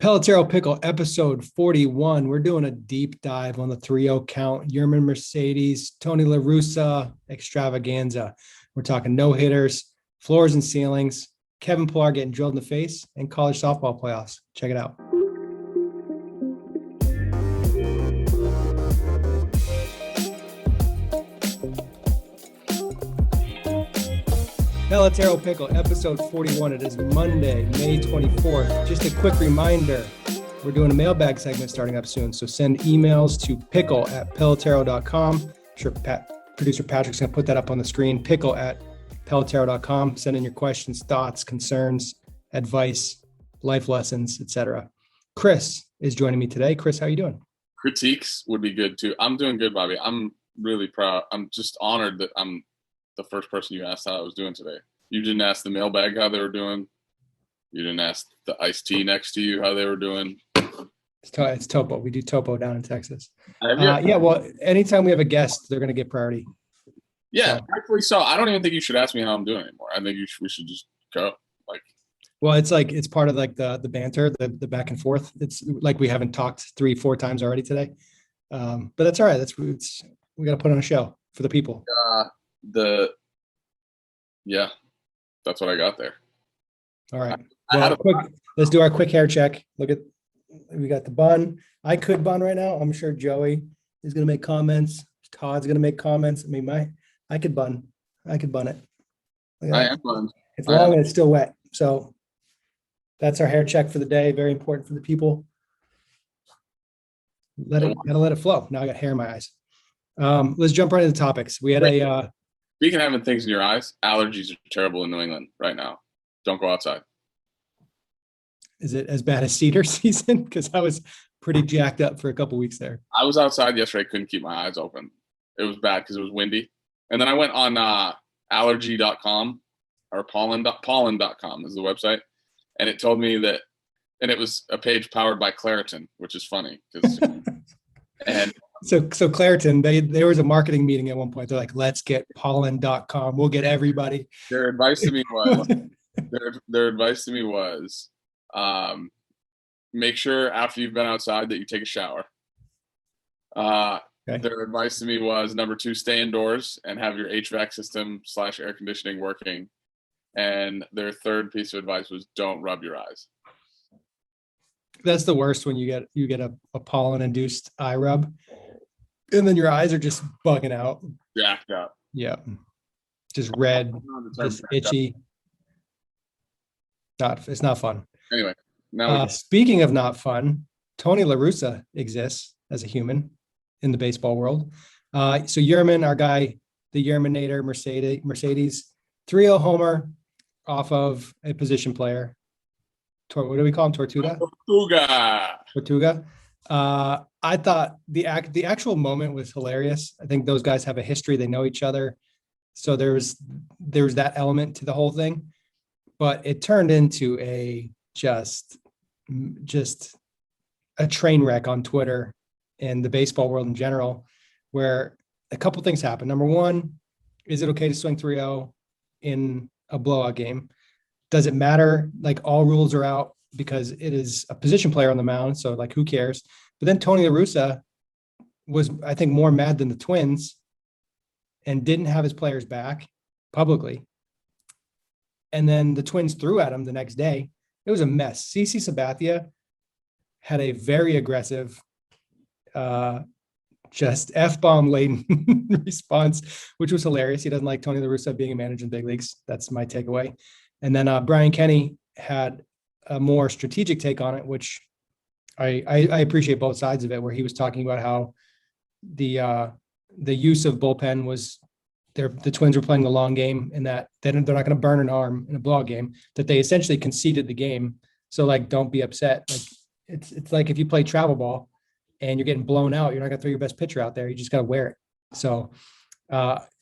Pelotero Pickle, episode 41. We're doing a deep dive on the 3-0 count, Yermin Mercedes, Tony La Russa extravaganza. We're talking no-hitters, floors and ceilings, Kevin Pillar getting drilled in the face, and college softball playoffs. Check it out. Pelotero Pickle, episode 41. It is Monday, May 24th. Just a quick reminder, we're doing a mailbag segment starting up soon. So send emails to pickle@pelotero.com. I'm sure producer Patrick's going to put that up on the screen. Pickle@pelotero.com. Send in your questions, thoughts, concerns, advice, life lessons, etc. Chris is joining me today. Chris, how are you doing? Critiques would be good too. I'm doing good, Bobby. I'm really proud. I'm just honored that I'm the first person you asked how I was doing today. You didn't ask the mailbag how they were doing. You didn't ask the iced tea next to you how they were doing. It's Topo. We do Topo down in Texas. Well, anytime we have a guest, they're going to get priority. Yeah, actually, so I don't even think you should ask me how I'm doing anymore. I think we should just go. Well, it's part of the banter, the back and forth. It's like we haven't talked 3-4 times already today, but that's all right. We got to put on a show for the people. That's what I got there. All right. Let's do our quick hair check. We got the bun. I could bun right now. I'm sure Joey is going to make comments. Todd's going to make comments. I mean, I could bun. I could bun it. I am bunned. It's long and it's still wet. So that's our hair check for the day. Very important for the people. Gotta let it flow. Now I got hair in my eyes. Let's jump right into topics. We had Speaking of having things in your eyes, allergies are terrible in New England right now. Don't go outside. Is it as bad as cedar season? Because I was pretty jacked up for a couple weeks there. I was outside yesterday. Couldn't keep my eyes open. It was bad because it was windy. And then I went on allergy.com or pollen.com is the website. And it told me that, and it was a page powered by Claritin, which is funny. And So Claritin, there was a marketing meeting at one point. They're like, let's get pollen.com. We'll get everybody. Their advice to me was, make sure after you've been outside that you take a shower. Okay. Their advice to me was, number 2, stay indoors and have your HVAC system / air conditioning working. And their third piece of advice was, don't rub your eyes. That's the worst when you get a pollen-induced eye rub. And then your eyes are just bugging out. Jacked up. Yeah. Just red, just itchy. It's not fun. Anyway. Now speaking of not fun, Tony La Russa exists as a human in the baseball world. So Yermin, our guy, the Yerminator Mercedes, 3-0 homer off of a position player. What do we call him? Tortuga. I thought the actual moment was hilarious. I think those guys have a history. They know each other. So there's that element to the whole thing, but it turned into a just a train wreck on Twitter and the baseball world in general, where a couple things happened. Number one, is it okay to swing 3-0 in a blowout game? Does it matter? Like, all rules are out because it is a position player on the mound. So like, who cares? But then Tony La Russa was, I think, more mad than the Twins and didn't have his players back publicly. And then the Twins threw at him the next day. It was a mess. CC Sabathia had a very aggressive, just F-bomb laden response, which was hilarious. He doesn't like Tony La Russa being a manager in big leagues. That's my takeaway. And then Brian Kenny had a more strategic take on it, which I appreciate both sides of it, where he was talking about how the use of bullpen was the Twins were playing the long game, and that they're not going to burn an arm in a blowout game, that they essentially conceded the game. So like, don't be upset. Like, it's like if you play travel ball and you're getting blown out, you're not going to throw your best pitcher out there. You just got to wear it. So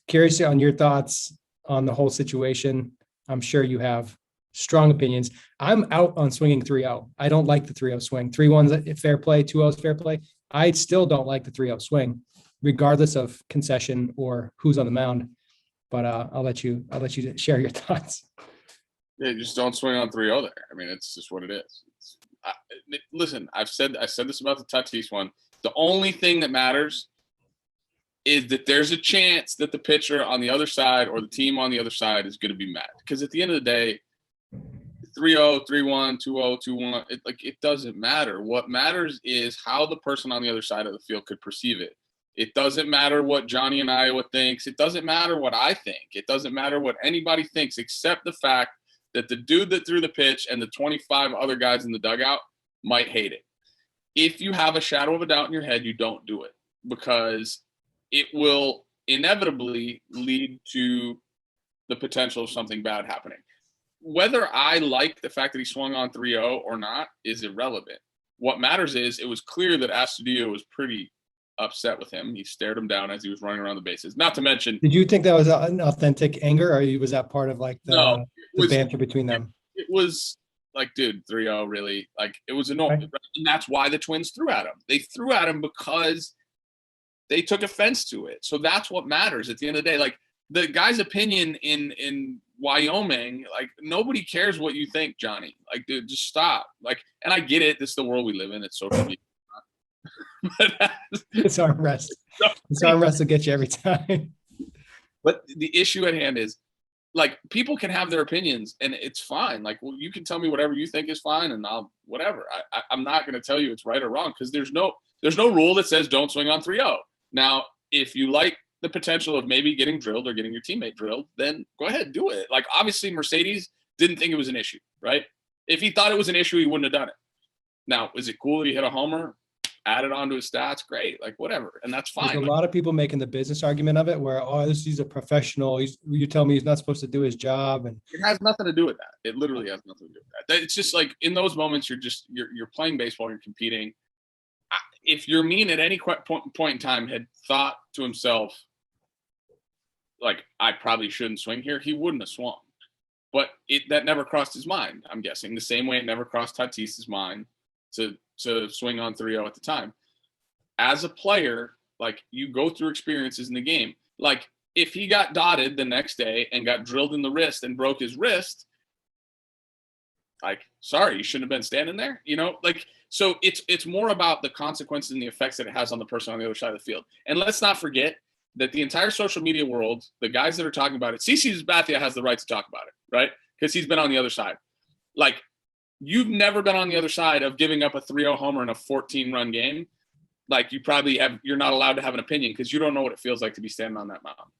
curious on your thoughts on the whole situation. I'm sure you have strong opinions. I'm out on swinging 3-0. I don't like the 3-0 swing. 3-1's fair play, 2-0's fair play. I still don't like the 3-0 swing, regardless of concession or who's on the mound. But I'll let you share your thoughts. Yeah, just don't swing on 3-0 there. I mean, it's just what it is. listen, I said this about the Tatis one. The only thing that matters is that there's a chance that the pitcher on the other side or the team on the other side is going to be mad. Because at the end of the day, 3-0, 3-1, 2-0, 2-1, it doesn't matter. What matters is how the person on the other side of the field could perceive it. It doesn't matter what Johnny in Iowa thinks. It doesn't matter what I think. It doesn't matter what anybody thinks, except the fact that the dude that threw the pitch and the 25 other guys in the dugout might hate it. If you have a shadow of a doubt in your head, you don't do it, because it will inevitably lead to the potential of something bad happening. Whether I like the fact that he swung on 3-0 or not is irrelevant. What matters is it was clear that Astudillo was pretty upset with him. He stared him down as he was running around the bases. Not to mention, Did you think that was an authentic anger, or was that part of like the banter between them? It was like, dude, 3-0, really? Like, it was annoying. Right. And that's why the Twins threw at him. They threw at him because they took offense to it. So that's what matters at the end of the day. Like, the guy's opinion in Wyoming, like, nobody cares what you think, Johnny. Like, dude, just stop. Like, and I get it. This is the world we live in. It's social media. It's arm rest. It's arm rest will get you every time. But the issue at hand is, like, people can have their opinions and it's fine. Like, well, you can tell me whatever you think is fine and I'll whatever. I'm not going to tell you it's right or wrong, because there's no rule that says don't swing on 3-0. Now, if you like the potential of maybe getting drilled or getting your teammate drilled, then go ahead, do it. Like, obviously Mercedes didn't think it was an issue, right? If he thought it was an issue, he wouldn't have done it. Now, is it cool that he hit a homer? Add it onto his stats, great, like, whatever, and that's fine. There's a lot of people making the business argument of it, where he's a professional. You tell me he's not supposed to do his job, and it has nothing to do with that. It literally has nothing to do with that. It's just like, in those moments, you're playing baseball, you're competing. If Yermin at any point in time had thought to himself, like, I probably shouldn't swing here, he wouldn't have swung. But that never crossed his mind, I'm guessing, the same way it never crossed Tatis's mind to swing on 3-0 at the time. As a player, like, you go through experiences in the game. Like, if he got dotted the next day and got drilled in the wrist and broke his wrist, like, sorry, you shouldn't have been standing there, you know? Like, so it's more about the consequences and the effects that it has on the person on the other side of the field. And let's not forget that the entire social media world, the guys that are talking about it, CC Sabathia has the right to talk about it, right? Because he's been on the other side. Like, you've never been on the other side of giving up a 3-0 homer in a 14-run game. Like, you're not allowed to have an opinion, because you don't know what it feels like to be standing on that mound.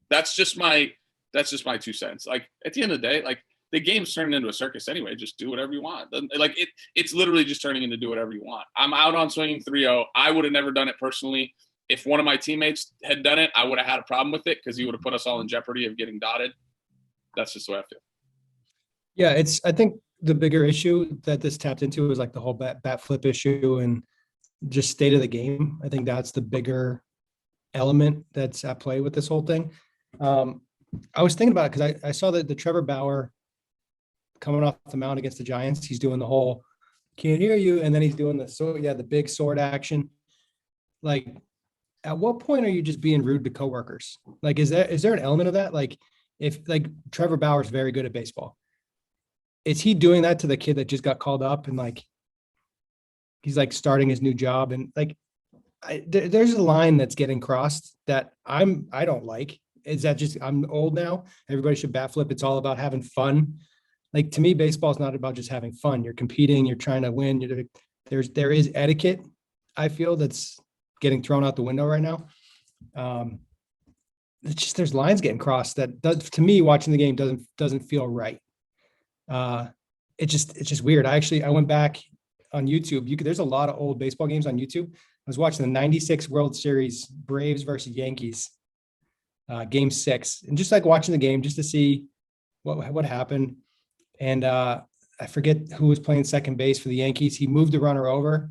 That's just my 2 cents. Like, at the end of the day, like, the game's turning into a circus anyway. Just do whatever you want. Like, it's literally just turning into do whatever you want. I'm out on swinging 3-0. I would have never done it personally. If one of my teammates had done it, I would have had a problem with it, because he would have put us all in jeopardy of getting dotted. That's just the way I feel. Yeah, I think the bigger issue that this tapped into is like the whole bat flip issue and just state of the game. I think that's the bigger element that's at play with this whole thing. I was thinking about it because I saw that the Trevor Bauer coming off the mound against the Giants, he's doing the whole can't hear you, and then he's doing the big sword action. Like, at what point are you just being rude to coworkers? Like, is there an element of that? Like, if, like, Trevor Bauer's very good at baseball, is he doing that to the kid that just got called up and, like, he's like starting his new job, and like, there's a line that's getting crossed that I don't like. Is that just, I'm old now? Everybody should bat flip. It's all about having fun. Like, to me, baseball is not about just having fun. You're competing. You're trying to win. There is etiquette, I feel, that's getting thrown out the window right now. It's just, there's lines getting crossed that does, to me, watching the game doesn't feel right. It's just weird. I went back on YouTube. There's a lot of old baseball games on YouTube. I was watching the 96 World Series Braves versus Yankees, game 6, and just like watching the game just to see what happened. And I forget who was playing second base for the Yankees. He moved the runner over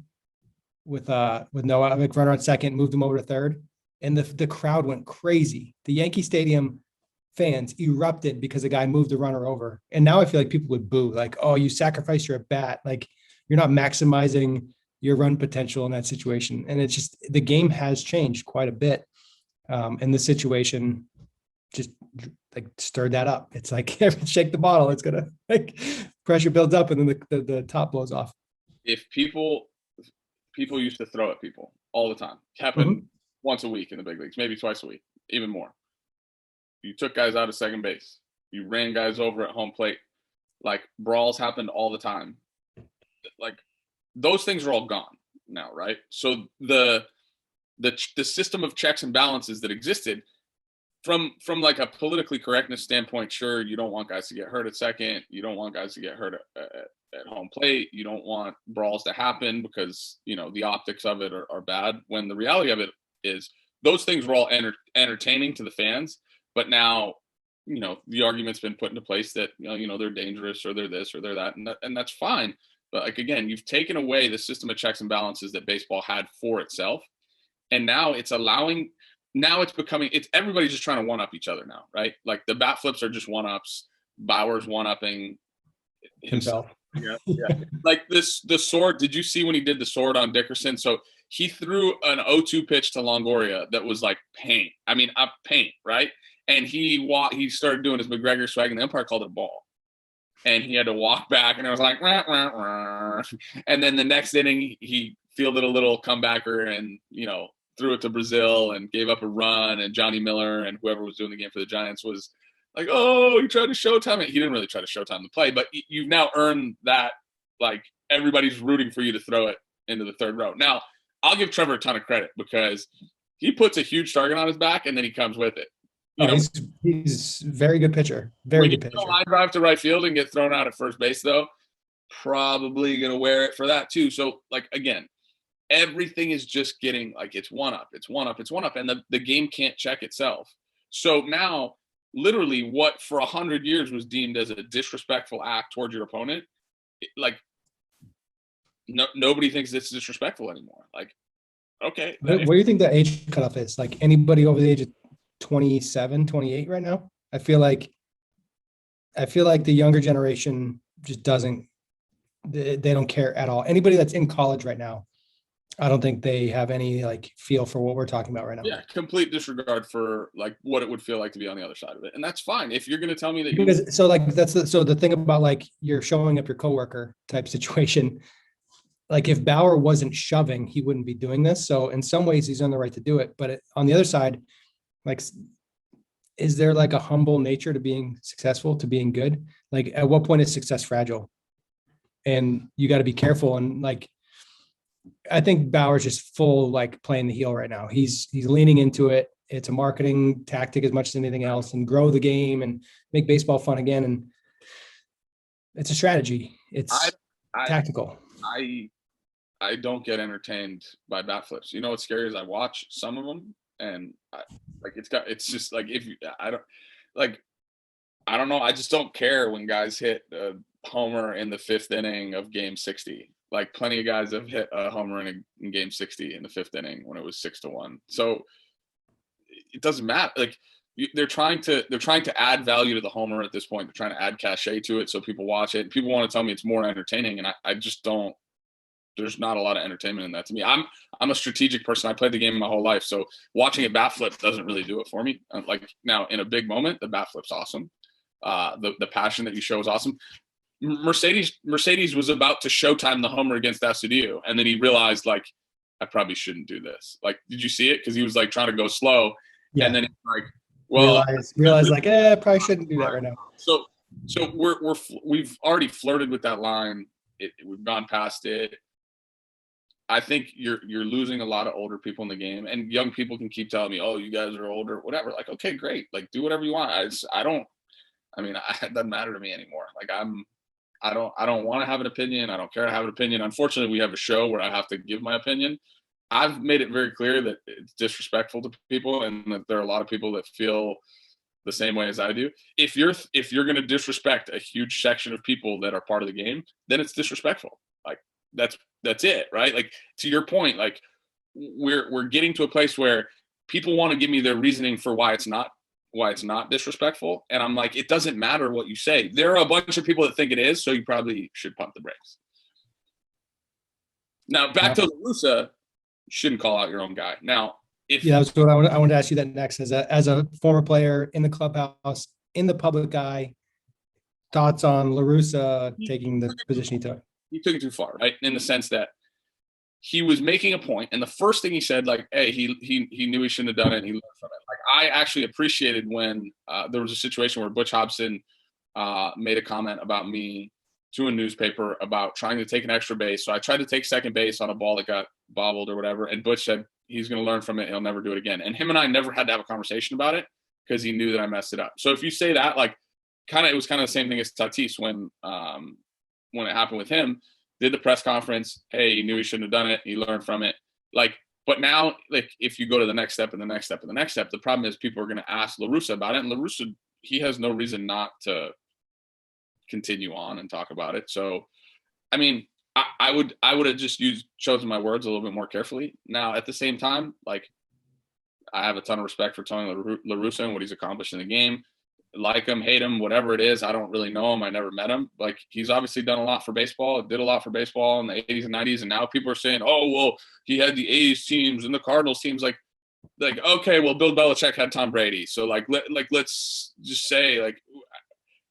with no runner on second, moved him over to third, and the crowd went crazy. The Yankee Stadium fans erupted because a guy moved the runner over. And now I feel like people would boo, like, oh, you sacrificed your at bat. Like, you're not maximizing your run potential in that situation. And it's just, the game has changed quite a bit. And the situation just like stirred that up. It's like, shake the bottle. It's gonna, like, pressure builds up and then the top blows off. if people used to throw at people all the time, happened once a week in the big leagues, maybe twice a week, even more. You took guys out of second base. You ran guys over at home plate. Like, brawls happened all the time. Like, those things are all gone now, right? So the system of checks and balances that existed from like a politically correctness standpoint, sure, you don't want guys to get hurt at second. You don't want guys to get hurt at home plate. You don't want brawls to happen because, you know, the optics of it are bad, when the reality of it is those things were all entertaining to the fans. But now, you know, the argument's been put into place that, you know, they're dangerous or they're this or they're that, and that's fine. But like, again, you've taken away the system of checks and balances that baseball had for itself. And now it's becoming, everybody's just trying to one up each other now, right? Like, the bat flips are just one ups. Bauer's one upping himself. Yeah. Like the sword. Did you see when he did the sword on Dickerson? So he threw an 0-2 pitch to Longoria that was like paint. I mean, paint, right? And he started doing his McGregor swag, and the umpire called it a ball. And he had to walk back, and it was like, rah, rah, rah. And then the next inning, he fielded a little comebacker and, you know, threw it to Brazil and gave up a run. And Johnny Miller and whoever was doing the game for the Giants was like, oh, he tried to showtime it. He didn't really try to showtime the play, but you've now earned that, like, everybody's rooting for you to throw it into the third row. Now, I'll give Trevor a ton of credit because he puts a huge target on his back and then he comes with it. He's a very good pitcher. Very good pitcher. Line drive to right field and get thrown out at first base, though, probably going to wear it for that too. So, like, again, everything is just getting, like, it's one up, and the game can't check itself. So now, literally, what for 100 years was deemed as a disrespectful act towards your opponent, like, nobody thinks it's disrespectful anymore. Like, okay. What do you think the age cutoff is? Like, anybody over the age of 27, 28 right now? I feel like the younger generation just they don't care at all. Anybody that's in college right now, I don't think they have any, like, feel for what we're talking about right now. Yeah, complete disregard for, like, what it would feel like to be on the other side of it. And that's fine. If you're going to tell me that the thing about, like, you're showing up your coworker type situation, like, if Bauer wasn't shoving, he wouldn't be doing this. So in some ways he's on the right to do it. But on the other side, like, is there, like, a humble nature to being successful, to being good? Like, at what point is success fragile? And you got to be careful. And, like, I think Bauer's just full, like, playing the heel right now. He's leaning into it. It's a marketing tactic as much as anything else, and grow the game and make baseball fun again. And it's a strategy. It's tactical. I don't get entertained by bat flips. You know what's scary is I watch some of them, and it's just like, I don't know. I just don't care when guys hit a homer in the fifth inning of game 60. Like, plenty of guys have hit a homer in game 60 in the fifth inning when it was 6-1. So it doesn't matter. Like, they're trying to add value to the homer at this point. They're trying to add cachet to it so people watch it. People want to tell me it's more entertaining, and I just don't. There's not a lot of entertainment in that to me. I'm a strategic person. I played the game my whole life, so watching a bat flip doesn't really do it for me. Like, now, in a big moment, the bat flip's awesome. The passion that you show is awesome. Mercedes was about to showtime the homer against Astudillo, and then he realized, like, I probably shouldn't do this. Like, did you see it? Because he was, like, trying to go slow, and then he's like, well, realize like, I probably shouldn't do that right now. So we've already flirted with that line. We've gone past it. I think you're losing a lot of older people in the game, and young people can keep telling me, "Oh, you guys are older, whatever." Like, okay, great. Like, do whatever you want. It doesn't matter to me anymore. Like, I don't want to have an opinion. I don't care to have an opinion. Unfortunately, we have a show where I have to give my opinion. I've made it very clear that it's disrespectful to people, and that there are a lot of people that feel the same way as I do. If you're going to disrespect a huge section of people that are part of the game, then it's disrespectful. Like, that's it, right? Like, to your point, like, we're getting to a place where people want to give me their reasoning for why it's not disrespectful, and I'm like, it doesn't matter what you say. There are a bunch of people that think it is, so you probably should pump the brakes. Now, back to Russa, you shouldn't call out your own guy. Now, that's what I wanted to ask you that next. As a former player in the clubhouse, in the public eye, thoughts on La Russa taking the position he took? he took it too far, right? In the sense that he was making a point, and the first thing he said, like, hey, he knew he shouldn't have done it, and he learned from it. Like, I actually appreciated when there was a situation where Butch Hobson made a comment about me to a newspaper about trying to take an extra base. So I tried to take second base on a ball that got bobbled or whatever, and Butch said he's going to learn from it. He'll never do it again. And him and I never had to have a conversation about it because he knew that I messed it up. So if you say that, like, it was kind of the same thing as Tatis when it happened with him. Did the press conference, hey, he knew he shouldn't have done it. He learned from it. Like, but now, like, if you go to the next step and the next step and the next step, the problem is people are going to ask Russa about it. And Russa, he has no reason not to continue on and talk about it. So, I mean, I would have just chosen my words a little bit more carefully. Now, at the same time, like, I have a ton of respect for Tony La Russa and what he's accomplished in the game. Like him, hate him, whatever it is. I don't really know him. I never met him. Like, he's obviously done a lot for baseball. Did a lot for baseball in the 80s and 90s. And now people are saying, oh, well, he had the A's teams and the Cardinals teams. Like, okay, well, Bill Belichick had Tom Brady. So let's just say, like,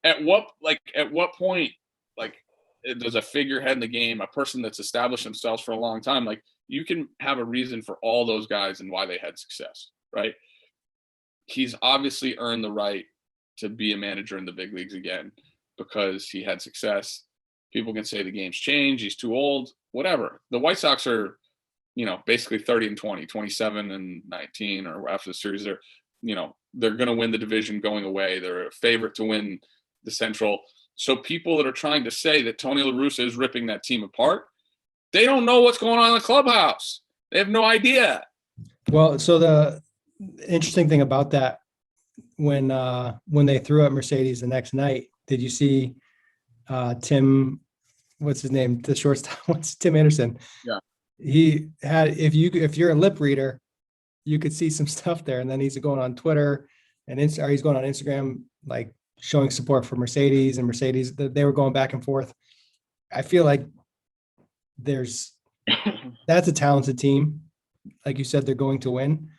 at what point, like, there's a figurehead in the game, a person that's established themselves for a long time. Like, you can have a reason for all those guys and why they had success, right? He's obviously earned the right to be a manager in the big leagues again because he had success. People can say the game's changed, he's too old, whatever. The White Sox are, basically 30-20, 27-19, or after the series, they're going to win the division going away. They're a favorite to win the Central. So people that are trying to say that Tony La Russa is ripping that team apart, they don't know what's going on in the clubhouse. They have no idea. Well, so the interesting thing about that, when they threw at Mercedes the next night, did you see Tim, what's his name, the shortstop, what's Tim Anderson? Yeah. He had, if you're a lip reader, you could see some stuff there. And then he's going on Twitter and he's going on Instagram, like, showing support for Mercedes, and Mercedes, they were going back and forth. I feel like that's a talented team. Like you said, they're going to win.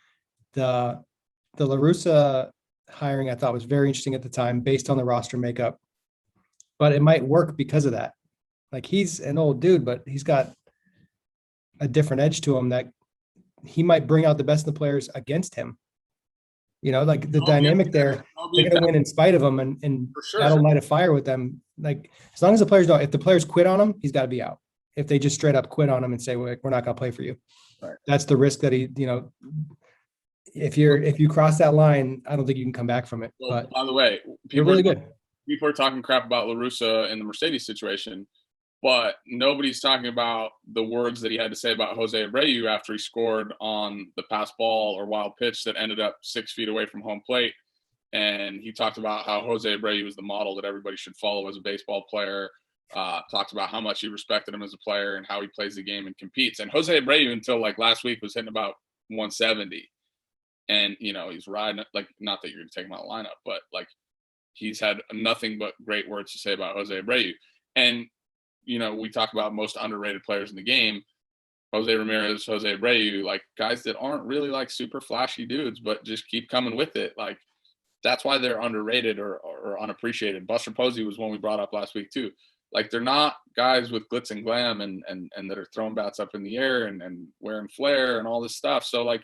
The La Russa hiring, I thought, was very interesting at the time based on the roster makeup, but it might work because of that. Like, he's an old dude, but he's got a different edge to him that he might bring out the best of the players against him. Like the dynamic there, they're going to win in spite of him, and sure, that'll light a fire with them. Like, as long as the players don't, if the players quit on him, he's got to be out. If they just straight up quit on him and say, we're not going to play for you. Right. That's the risk that if you cross that line, I don't think you can come back from it. Well, but by the way, people are really good. People are talking crap about La Russa in the Mercedes situation, but nobody's talking about the words that he had to say about Jose Abreu after he scored on the pass ball or wild pitch that ended up 6 feet away from home plate. And he talked about how Jose Abreu was the model that everybody should follow as a baseball player. Talked about how much he respected him as a player and how he plays the game and competes. And Jose Abreu, until like last week, was hitting about 170. And, he's riding, like, not that you're going to take him out of the lineup, but, like, he's had nothing but great words to say about Jose Abreu. And, we talk about most underrated players in the game, Jose Ramirez, Jose Abreu, like, guys that aren't really, like, super flashy dudes, but just keep coming with it. Like, that's why they're underrated or unappreciated. Buster Posey was one we brought up last week too. Like, they're not guys with glitz and glam and that are throwing bats up in the air and wearing flair and all this stuff. So, like,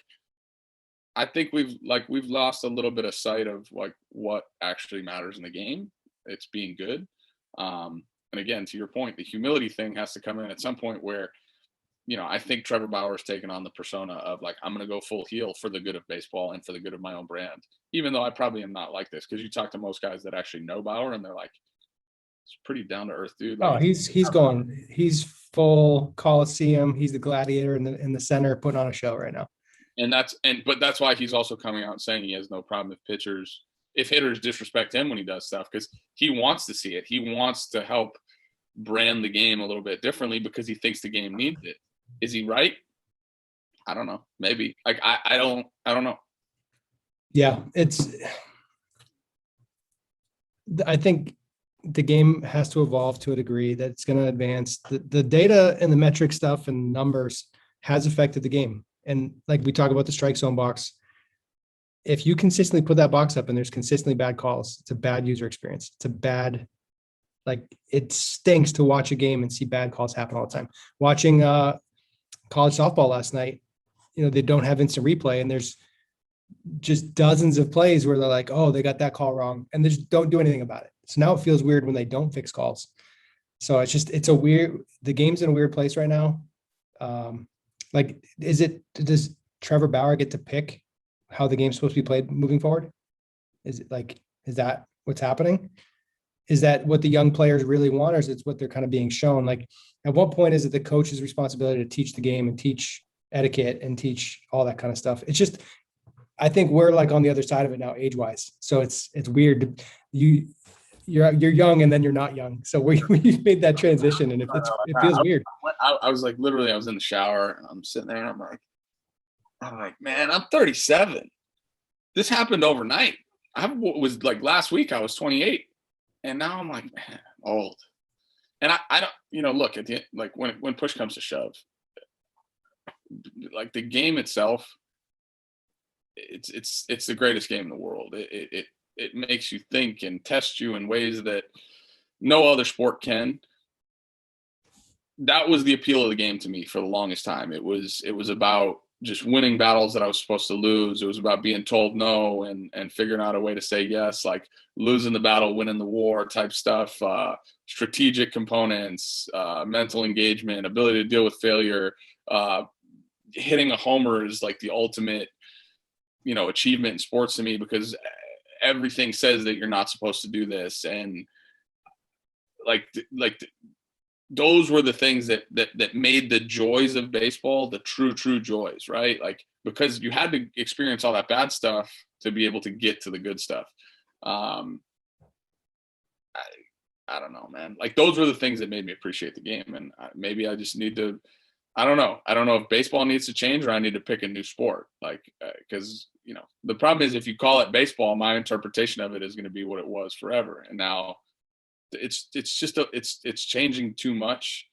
I think we've lost a little bit of sight of, like, what actually matters in the game. It's being good. And again, to your point, the humility thing has to come in at some point where, I think Trevor Bauer's taken on the persona of, like, I'm going to go full heel for the good of baseball and for the good of my own brand, even though I probably am not like this, because you talk to most guys that actually know Bauer and they're like, it's pretty down to earth dude. Like, he's full Coliseum. He's the gladiator in the center, putting on a show right now. But that's why he's also coming out and saying he has no problem if hitters disrespect him when he does stuff, because he wants to see it. He wants to help brand the game a little bit differently because he thinks the game needs it. Is he right? I don't know. Maybe. Like, I don't know. Yeah, I think the game has to evolve to a degree that it's going to advance. The data and the metric stuff and numbers has affected the game. And, like, we talk about the strike zone box. If you consistently put that box up and there's consistently bad calls, it's a bad user experience. It's a bad Like it stinks to watch a game and see bad calls happen all the time. Watching college softball last night, they don't have instant replay, and there's just dozens of plays where they're like, oh, they got that call wrong, and they just don't do anything about it. So now it feels weird when they don't fix calls. So the game's in a weird place right now. Does Trevor Bauer get to pick how the game's supposed to be played moving forward? Is that what's happening? Is that what the young players really want, or is it what they're kind of being shown? Like, at what point is it the coach's responsibility to teach the game and teach etiquette and teach all that kind of stuff? It's just, I think we're like on the other side of it now, age-wise. So it's weird. You're young and then you're not young. So we made that transition, and it feels weird. I was like, literally, I was in the shower and I'm sitting there and I'm like, man, I'm 37. This happened overnight. I was like, last week I was 28. And now I'm like, man, I'm old. And I don't, look at the, like when push comes to shove, like the game itself, it's the greatest game in the world. It makes you think and test you in ways that no other sport can. That was the appeal of the game to me for the longest time. It was about just winning battles that I was supposed to lose. It was about being told no and figuring out a way to say yes, like losing the battle, winning the war type stuff, strategic components, mental engagement, ability to deal with failure. Hitting a homer is like the ultimate, achievement in sports to me, because everything says that you're not supposed to do this. And those were the things that made the joys of baseball the true joys, right? Like, because you had to experience all that bad stuff to be able to get to the good stuff. I don't know, man. Like, those were the things that made me appreciate the game. And maybe I just need to, I don't know if baseball needs to change or I need to pick a new sport. Like, because, the problem is if you call it baseball, my interpretation of it is going to be what it was forever. And now it's just it's changing too much,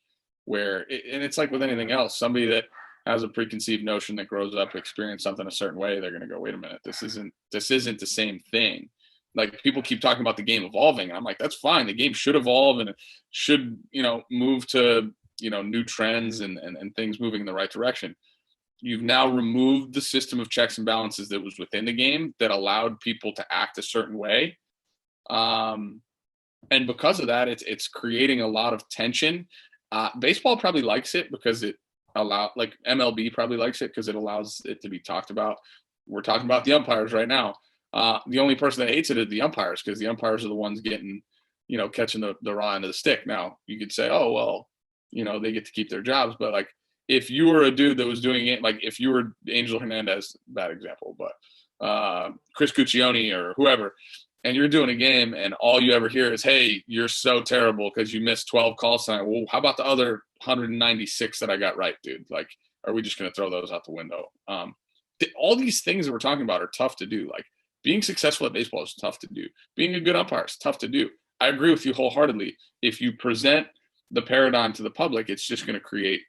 and it's like with anything else, somebody that has a preconceived notion that grows up experience something a certain way, they're going to go, wait a minute, this isn't the same thing. Like, people keep talking about the game evolving, and I'm like, that's fine. The game should evolve, and it should, move to, new trends and things moving in the right direction. You've now removed the system of checks and balances that was within the game that allowed people to act a certain way. And because of that, it's creating a lot of tension. Baseball probably likes it because MLB probably likes it because it allows it to be talked about. We're talking about the umpires right now. The only person that hates it is the umpires, because the umpires are the ones getting, catching the raw end of the stick. Now, you could say, oh, well, they get to keep their jobs. But like, if you were a dude that was doing it, like if you were Angel Hernandez, bad example, but Chris Cuccione or whoever, and you're doing a game and all you ever hear is, hey, you're so terrible because you missed 12 calls tonight. Well, how about the other 196 that I got right, dude? Like, are we just going to throw those out the window? All these things that we're talking about are tough to do. Like, being successful at baseball is tough to do. Being a good umpire is tough to do. I agree with you wholeheartedly. If you present the paradigm to the public, it's just going to create,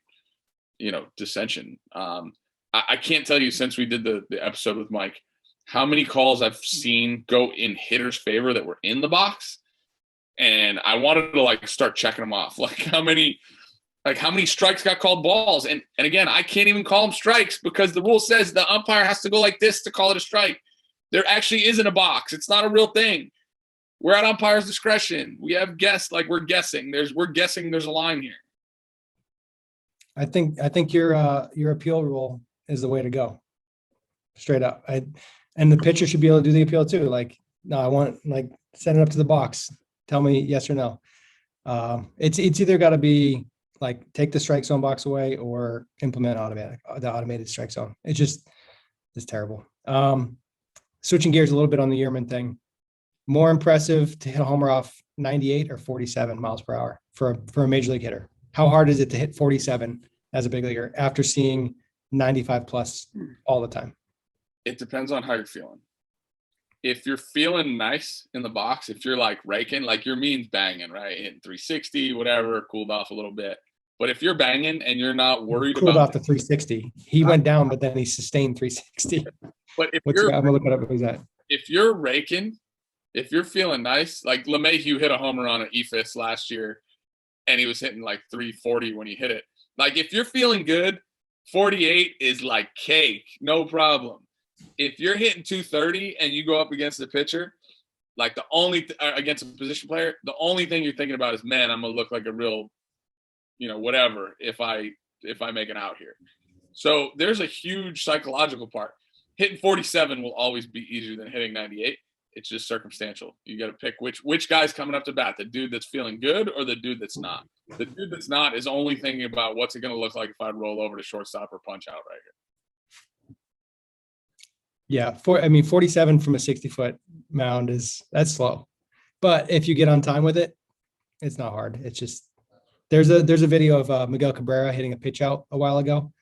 dissension. I can't tell you, since we did the episode with Mike, how many calls I've seen go in hitters' favor that were in the box. And I wanted to start checking them off. Like, how many strikes got called balls? And again, I can't even call them strikes because the rule says the umpire has to go like this to call it a strike. There actually isn't a box. It's not a real thing. We're at umpire's discretion. We have guessed, we're guessing. We're guessing there's a line here. I think your appeal rule is the way to go. Straight up. And the pitcher should be able to do the appeal too. Like, no, I want, send it up to the box. Tell me yes or no. It's either got to be take the strike zone box away or implement the automated strike zone. It's terrible. Switching gears a little bit on the Yermin thing. More impressive to hit a homer off 98 or 47 miles per hour for a major league hitter? How hard is it to hit 47 as a big leaguer after seeing 95 plus all the time? It depends on how you're feeling. If you're feeling nice in the box, if you're raking, your means banging, right? Hitting 360, whatever, cooled off a little bit. But if you're banging and you're not worried cooled about off the 360, he went down, but then he sustained 360. But if I'm gonna look it up. What was that? If you're raking If you're feeling nice, like LeMahieu hit a homer on an eephus last year, and he was hitting like 340 when he hit it. Like if you're feeling good, 48 is like cake, no problem. If you're hitting 230 and you go up against the pitcher, like the only against a position player, the only thing you're thinking about is, man, I'm gonna look like a real, whatever if I make it out here. So there's a huge psychological part. Hitting 47 will always be easier than hitting 98. It's just circumstantial. You got to pick which guy's coming up to bat, the dude that's feeling good or the dude that's not. The dude that's not is only thinking about what's it going to look like if I roll over to shortstop or punch out right here. Yeah, 47 from a 60-foot mound that's slow. But if you get on time with it, it's not hard. It's just there's a video of Miguel Cabrera hitting a pitch out a while ago,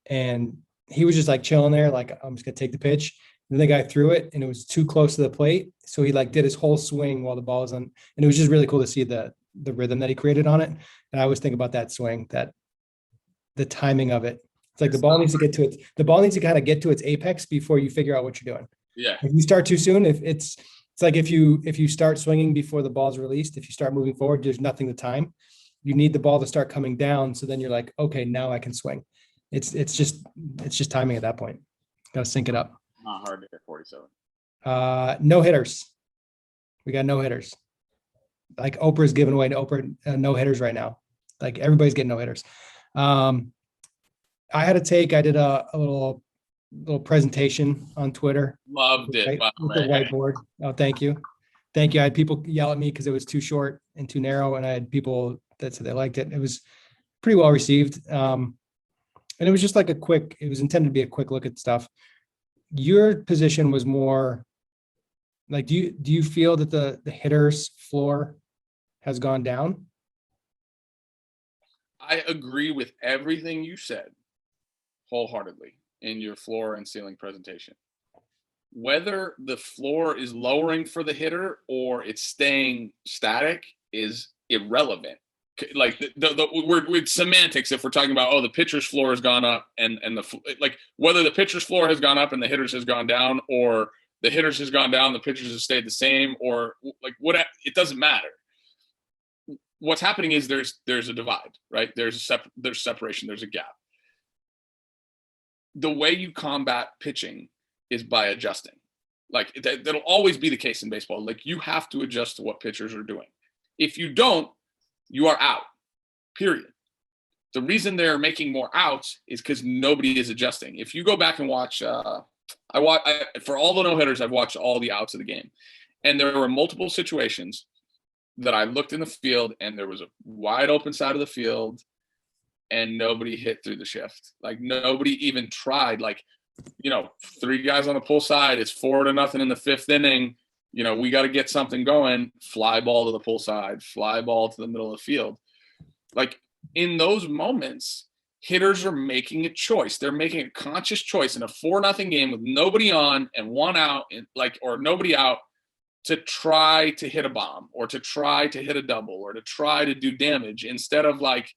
and he was just like chilling there, like I'm just gonna take the pitch. And the guy threw it, and it was too close to the plate, so he like did his whole swing while the ball was on, and it was just really cool to see the rhythm that he created on it. And I always think about that swing, that the timing of it. It's like the ball needs to kind of get to its apex before you figure out what you're doing. Yeah. If you start too soon, if it's like if you start swinging before the ball's released, if you start moving forward, there's nothing to time. You need the ball to start coming down, so then you're like, okay, now I can swing. It's just timing at that point. Got to sync it up. Not hard to hit 47. No hitters. We got no hitters. Like Oprah's giving away no hitters right now. Like everybody's getting no hitters. I had I did a little presentation on Twitter. Loved it. With the whiteboard. Oh, thank you. I had people yell at me because it was too short and too narrow, and I had people that said they liked it. It was pretty well received. And it was just like it was intended to be a quick look at stuff. Your position was more like, do you feel that the hitter's floor has gone down? I agree with everything you said wholeheartedly in your floor and ceiling presentation. Whether the floor is lowering for the hitter or it's staying static is irrelevant. Like we're with semantics. If we're talking about, the pitcher's floor has gone up and like whether the pitcher's floor has gone up and the hitter's has gone down, or the hitter's has gone down, the pitcher's has stayed the same, or like what, it doesn't matter. What's happening is there's a divide, right? There's separation, there's a gap. The way you combat pitching is by adjusting. Like that'll always be the case in baseball. Like you have to adjust to what pitchers are doing. If you don't, you are out, period. The reason they're making more outs is because nobody is adjusting. If you go back and watch, for all the no-hitters, I've watched all the outs of the game. And there were multiple situations that I looked in the field and there was a wide open side of the field and nobody hit through the shift. Like nobody even tried. Like, 3 guys on the pull side, it's 4-0 in the 5th inning. We got to get something going. Fly ball to the pull side, fly ball to the middle of the field. Like in those moments, hitters are making a choice. They're making a conscious choice in a 4-0 game with nobody on and 1 out, or nobody out, to try to hit a bomb or to try to hit a double or to try to do damage, instead of like,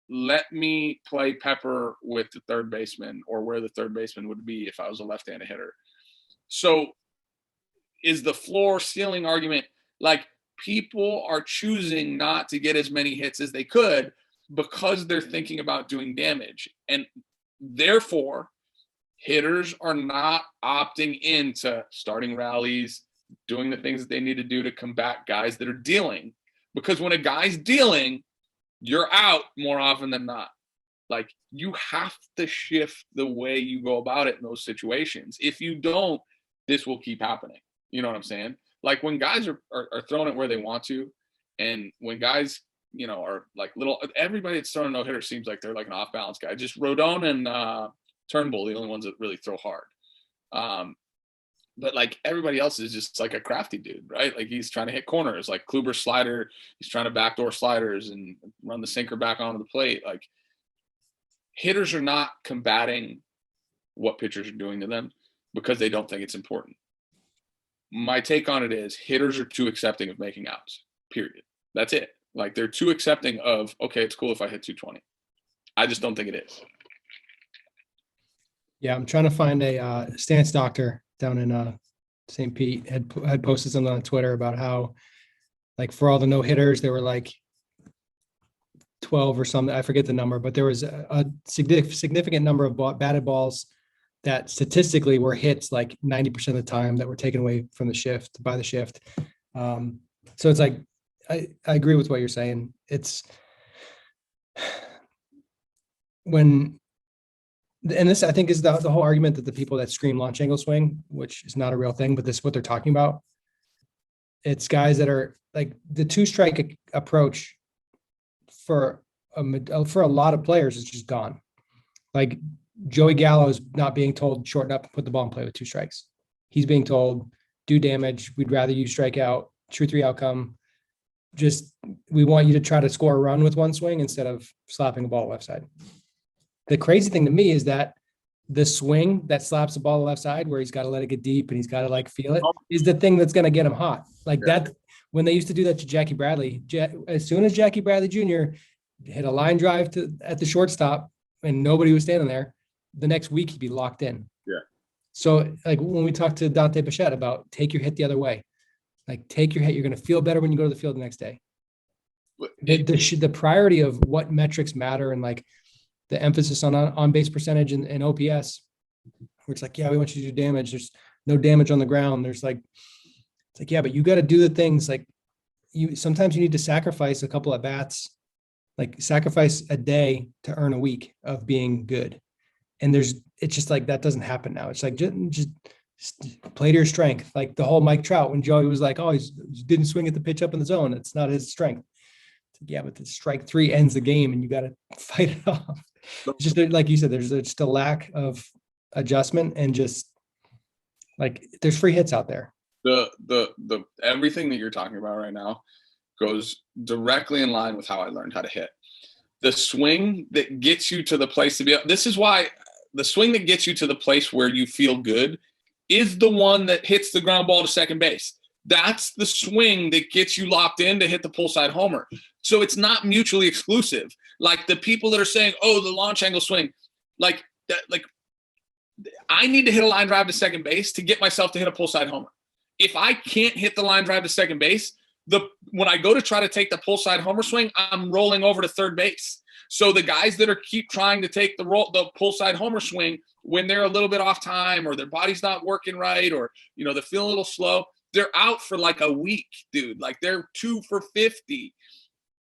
let me play pepper with the third baseman or where the third baseman would be if I was a left-handed hitter. So is the floor ceiling argument, like people are choosing not to get as many hits as they could because they're thinking about doing damage. And therefore, hitters are not opting into starting rallies, doing the things that they need to do to combat guys that are dealing. Because when a guy's dealing, you're out more often than not. Like you have to shift the way you go about it in those situations. If you don't, this will keep happening. You know what I'm saying? Like when guys are throwing it where they want to, and when guys, are like everybody that's throwing a no-hitter seems like they're like an off-balance guy. Just Rodon and Turnbull, the only ones that really throw hard. But like everybody else is just like a crafty dude, right? Like he's trying to hit corners, like Kluber's slider. He's trying to backdoor sliders and run the sinker back onto the plate. Like hitters are not combating what pitchers are doing to them because they don't think it's important. My take on it is hitters are too accepting of making outs, period. That's it. Like they're too accepting of, okay, it's cool if I hit 220. I just don't think it is. Yeah, I'm trying to find a stance doctor down in St. Pete had posted something on Twitter about how, like, for all the no hitters, there were like 12 or something. I forget the number, but there was a significant number of batted balls that statistically were hits like 90% of the time that were taken away from the shift by the shift. So it's like, I agree with what you're saying. It's when, and this I think is the whole argument that the people that scream launch angle swing, which is not a real thing, but this is what they're talking about. It's guys that are like the 2-strike approach for a lot of players is just gone. Like Joey Gallo is not being told shorten up and put the ball and play with 2 strikes. He's being told do damage. We'd rather you strike out, true 3 outcome. Just, we want you to try to score a run with 1 swing instead of slapping a ball left side. The crazy thing to me is that the swing that slaps the ball left side, where he's got to let it get deep and he's got to like feel it, is the thing that's going to get him hot. Like that, when they used to do that to Jackie Bradley, as soon as Jackie Bradley Jr. hit a line drive at the shortstop and nobody was standing there, the next week he'd be locked in. Yeah. So like when we talked to Dante Bichette about take your hit the other way, like take your hit, you're going to feel better when you go to the field the next day. The priority of what metrics matter and like the emphasis on base percentage and OPS, where it's like, yeah, we want you to do damage. There's no damage on the ground. There's like, it's like, yeah, but you got to do the things like sometimes you need to sacrifice a couple of bats, like sacrifice a day to earn a week of being good. And it's just like, that doesn't happen now. It's like, just play to your strength. Like the whole Mike Trout, when Joey was like, oh, he didn't swing at the pitch up in the zone. It's not his strength. It's like, yeah, but the strike 3 ends the game and you got to fight it off. It's just like you said, there's just a lack of adjustment and just like there's free hits out there. The everything that you're talking about right now goes directly in line with how I learned how to hit. The swing that gets you to the place to be, this is why the swing that gets you to the place where you feel good is the one that hits the ground ball to second base. That's the swing that gets you locked in to hit the pull side homer. So it's not mutually exclusive. Like the people that are saying, oh, the launch angle swing, like that, like I need to hit a line drive to second base to get myself to hit a pull side homer. If I can't hit the line drive to second base, when I go to try to take the pull side homer swing, I'm rolling over to third base. So the guys that keep trying to take the pull side homer swing when they're a little bit off time or their body's not working right or they're feeling a little slow, they're out for like a week, dude. Like they're 2 for 50.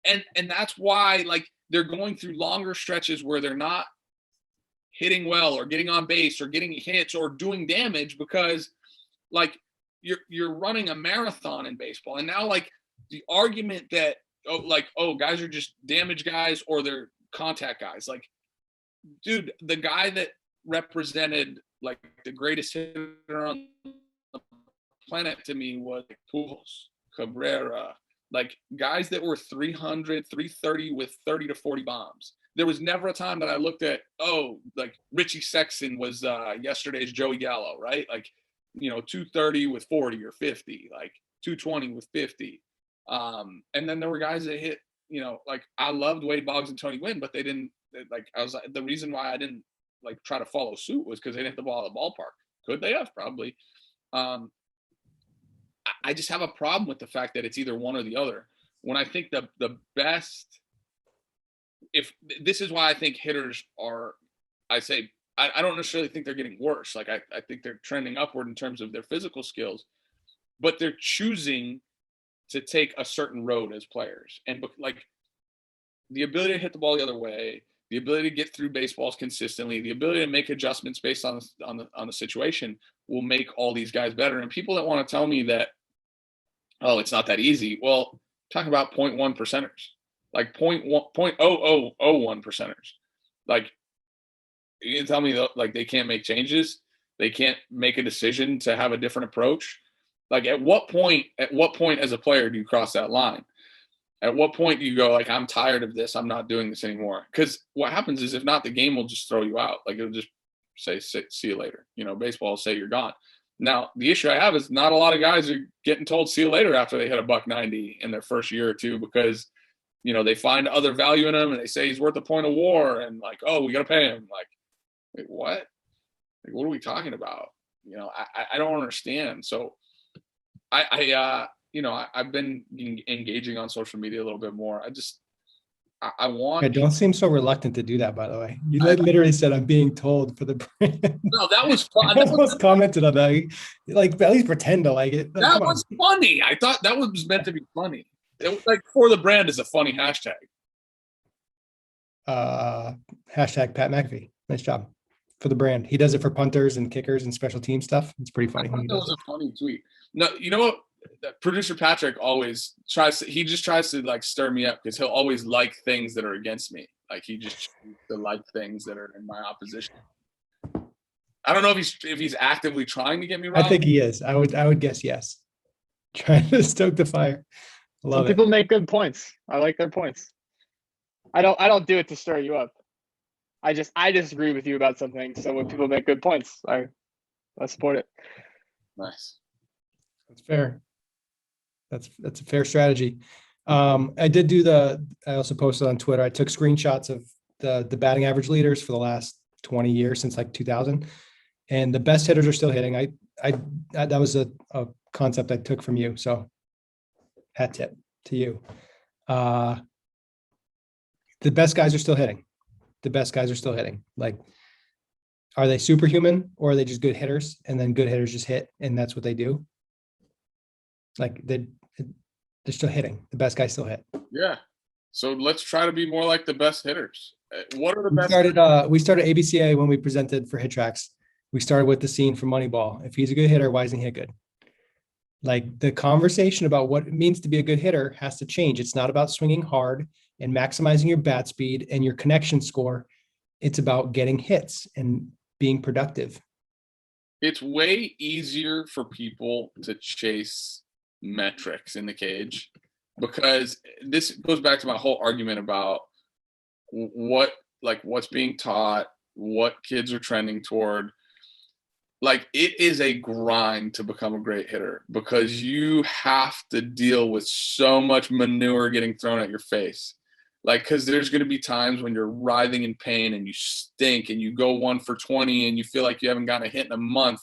And that's why like they're going through longer stretches where they're not hitting well or getting on base or getting hits or doing damage because like you're running a marathon in baseball. And now like the argument that guys are just damage guys or they're contact guys. Like, dude, the guy that represented like the greatest hitter on the planet to me was Pujols, Cabrera, like guys that were 300, 330 with 30 to 40 bombs. There was never a time that I looked at, like Richie Sexton was yesterday's Joey Gallo, right? Like, 230 with 40 or 50, like 220 with 50. And then there were guys that hit, like I loved Wade Boggs and Tony Gwynn, but they didn't the reason why I didn't like try to follow suit was because they didn't hit the ball at the ballpark. Could they have? Probably. I just have a problem with the fact that it's either one or the other. When I think the best, if this is why I think hitters are, I don't necessarily think they're getting worse. Like I think they're trending upward in terms of their physical skills, but they're choosing to take a certain road as players. And like the ability to hit the ball the other way, the ability to get through baseballs consistently, the ability to make adjustments based on the situation will make all these guys better. And people that want to tell me that, oh, it's not that easy. Well, talking about 0.1 percenters, like 0.0001 percenters. Like you can tell me that, like they can't make changes. They can't make a decision to have a different approach. Like at what point as a player do you cross that line? At what point do you go like, I'm tired of this. I'm not doing this anymore. Because what happens is if not, the game will just throw you out. Like it'll just say, see you later. Baseball will say you're gone. Now, the issue I have is not a lot of guys are getting told see you later after they hit a $190 in their first year or two because, they find other value in him and they say he's worth a point of war and like, oh, we got to pay him. Like, wait, what? Like, what are we talking about? I don't understand. So I've been engaging on social media a little bit more. I want. Don't seem so reluctant to do that, by the way. You literally said, I'm being told for the brand. No, that was fun. I almost commented on that. Like, at least pretend to like it. Like, That was funny. I thought that was meant to be funny. It was like, for the brand is a funny hashtag. Hashtag Pat McAfee. Nice job. For the brand. He does it for punters and kickers and special team stuff. It's pretty funny. That was a funny tweet. No, you know what? Producer Patrick always tries to like stir me up, because he'll always like things that are against me. Like, he just chooses to like things that are in my opposition. I don't know if he's actively trying to get me wrong. I think he is. I would guess yes. Trying to stoke the fire. Love it. People make good points. I like their points. I don't do it to stir you up. I disagree with you about something. So when people make good points, I support it. Nice. That's fair. That's a fair strategy. I did do I also posted on Twitter. I took screenshots of the batting average leaders for the last 20 years, since like 2000. And the best hitters are still hitting. I that was a concept I took from you. So hat tip to you. The best guys are still hitting. The best guys are still hitting. Like, are they superhuman, or are they just good hitters? And then good hitters just hit, and that's what they do. Like, they're still hitting. The best guys still hit. Yeah. So let's try to be more like the best hitters. What are the best? We started ABCA when we presented for HitTrax. We started with the scene from Moneyball. If he's a good hitter, why doesn't he hit good? Like, the conversation about what it means to be a good hitter has to change. It's not about swinging hard and maximizing your bat speed and your connection score. It's about getting hits and being productive. It's way easier for people to chase metrics in the cage, because this goes back to my whole argument about what's being taught, what kids are trending toward. Like, it is a grind to become a great hitter, because you have to deal with so much manure getting thrown at your face. Like, because there's going to be times when you're writhing in pain and you stink and you go 1 for 20 and you feel like you haven't gotten a hit in a month.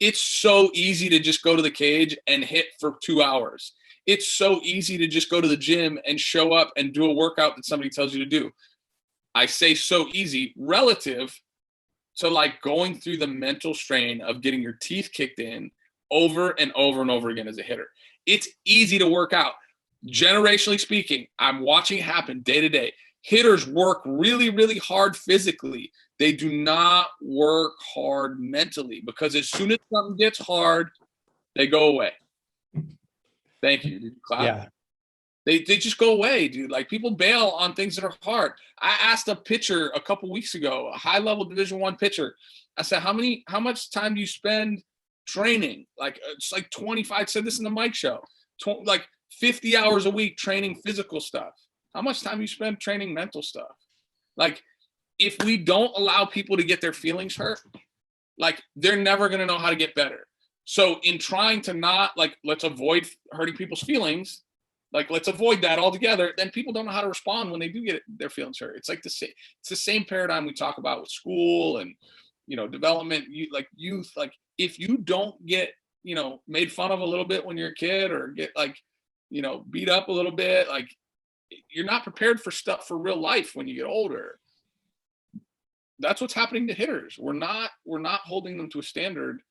It's so easy to just go to the cage and hit for 2 hours. It's so easy to just go to the gym and show up and do a workout that somebody tells you to do. I say so easy relative to like going through the mental strain of getting your teeth kicked in over and over and over again as a hitter. It's easy to work out. Generationally speaking, I'm watching it happen day to day. Hitters work really, really hard physically. They do not work hard mentally, because as soon as something gets hard, they go away. Thank you. Did you clap? Yeah. They just go away, dude. Like, people bail on things that are hard. I asked a pitcher a couple weeks ago, a high-level Division I pitcher. I said, how much time do you spend training? Like, it's like 25. I said this in the Mike show. Like 50 hours a week training physical stuff. How much time you spend training mental stuff? Like, if we don't allow people to get their feelings hurt, like, they're never going to know how to get better. So in trying to not, like, let's avoid hurting people's feelings, like, let's avoid that altogether, then people don't know how to respond when they do get their feelings hurt. It's like it's the same paradigm we talk about with school and, development, youth. Like, if you don't get, made fun of a little bit when you're a kid, or get beat up a little bit, like, you're not prepared for stuff for real life when you get older. That's what's happening to hitters. We're not holding them to a standard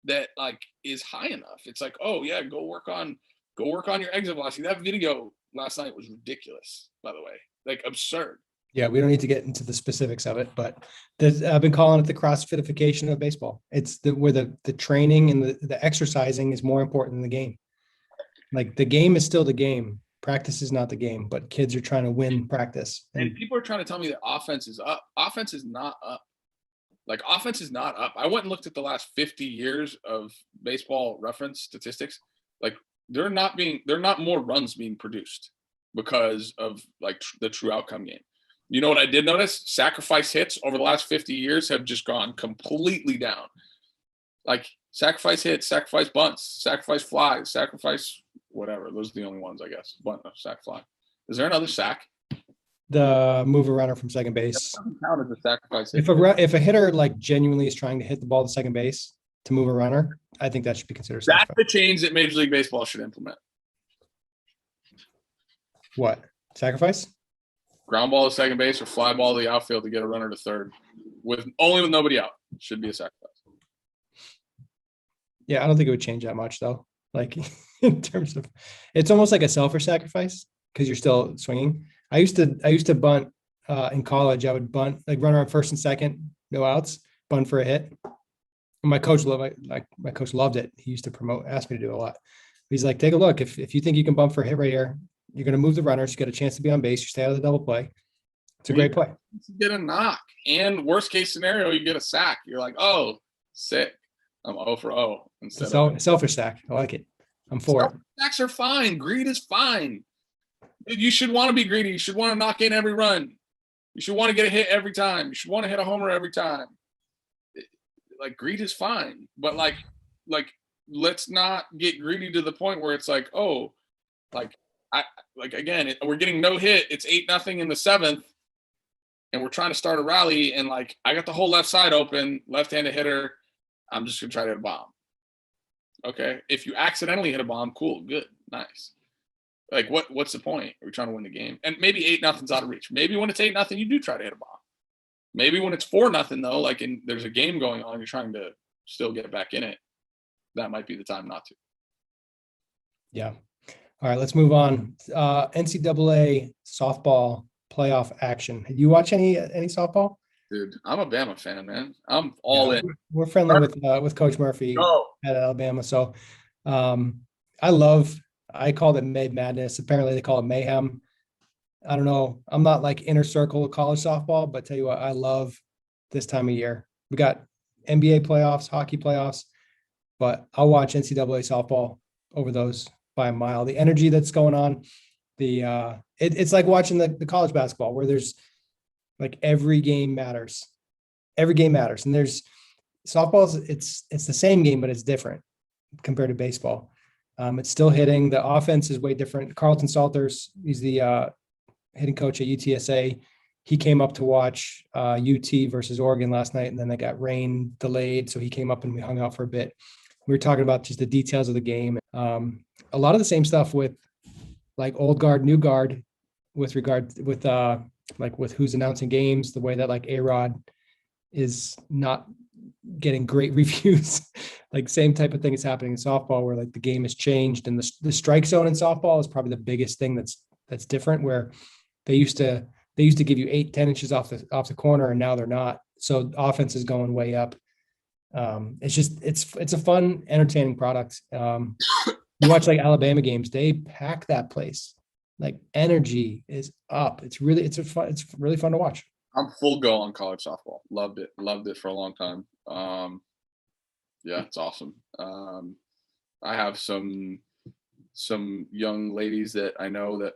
that, like, is high enough. It's like, oh yeah, go work on your exit velocity. That video last night was ridiculous, by the way, like, absurd. Yeah, we don't need to get into the specifics of it, but I've been calling it the CrossFitification of baseball. It's where the training and the exercising is more important than the game. Like, the game is still the game. Practice is not the game, but kids are trying to win practice. And people are trying to tell me that offense is up. Offense is not up. Like, offense is not up. I went and looked at the last 50 years of baseball reference statistics. Like, they're not more runs being produced because of, like, the true outcome game. You know what I did notice? Sacrifice hits over the last 50 years have just gone completely down. Like, sacrifice hits, sacrifice bunts, sacrifice flies, sacrifice whatever. Those are the only ones, I guess. Bunt, sack, fly. Is there another sack? The move a runner from second base. That doesn't count as a sacrifice hit. If a hitter, like, genuinely is trying to hit the ball to second base, to move a runner, I think that should be considered That's sacrifice. the change that Major League Baseball should implement. What? Sacrifice? Ground ball to second base or fly ball to the outfield to get a runner to third with nobody out should be a sacrifice. Yeah, I don't think it would change that much though. Like in terms of, it's almost like a selfish sacrifice because you're still swinging. I used to bunt in college. I would bunt like runner on first and second, no outs, bunt for a hit. And my coach loved it. He used to ask me to do it a lot. He's like, take a look. If you think you can bump for a hit right here, you're going to move the runners. You get a chance to be on base. You stay out of the double play. It's a great play. You get a knock, and worst case scenario, you get a sack. You're like, oh, sick. I'm 0 for 0 instead of selfish sack. I like it. I'm for it. Sacks are fine. Greed is fine. You should want to be greedy. You should want to knock in every run. You should want to get a hit every time. You should want to hit a homer every time. Like greed is fine, but like let's not get greedy to the point where it's like, oh, again, we're getting no hit. It's 8-0 in the 7th, and we're trying to start a rally, and like I got the whole left side open, left-handed hitter. I'm just gonna try to hit a bomb. Okay, if you accidentally hit a bomb, cool, good, nice. Like what's the point? Are we trying to win the game? And maybe 8-0's out of reach. Maybe when it's 8-0, you do try to hit a bomb. Maybe when it's 4-0 though, like there's a game going on, you're trying to still get back in it. That might be the time not to. Yeah. All right, let's move on. NCAA softball playoff action. You watch any softball? Dude, I'm a Bama fan, man. I'm all in. We're friendly with Coach Murphy at Alabama. So I called it May Madness. Apparently they call it mayhem. I don't know. I'm not like inner circle of college softball, but tell you what, I love this time of year. We got NBA playoffs, hockey playoffs, but I'll watch NCAA softball over those by a mile. The energy that's going on, it's like watching the college basketball where there's like every game matters. Every game matters. And there's softballs, it's the same game, but it's different compared to baseball. It's still hitting. The offense is way different. Carlton Salters, he's the hitting coach at UTSA. He came up to watch UT versus Oregon last night, and then they got rain delayed. So he came up and we hung out for a bit. We were talking about just the details of the game. A lot of the same stuff with like old guard, new guard, with regard with who's announcing games, the way that like A-Rod is not getting great reviews. Like same type of thing is happening in softball where like the game has changed, and the strike zone in softball is probably the biggest thing that's different, where they used to give you 8-10 inches off the corner, and now they're not. So offense is going way up. It's a fun, entertaining product. You watch like Alabama games, they pack that place. Like energy is up. It's really fun to watch. I'm full go on college softball. Loved it for a long time. Yeah, it's awesome. I have some young ladies that I know that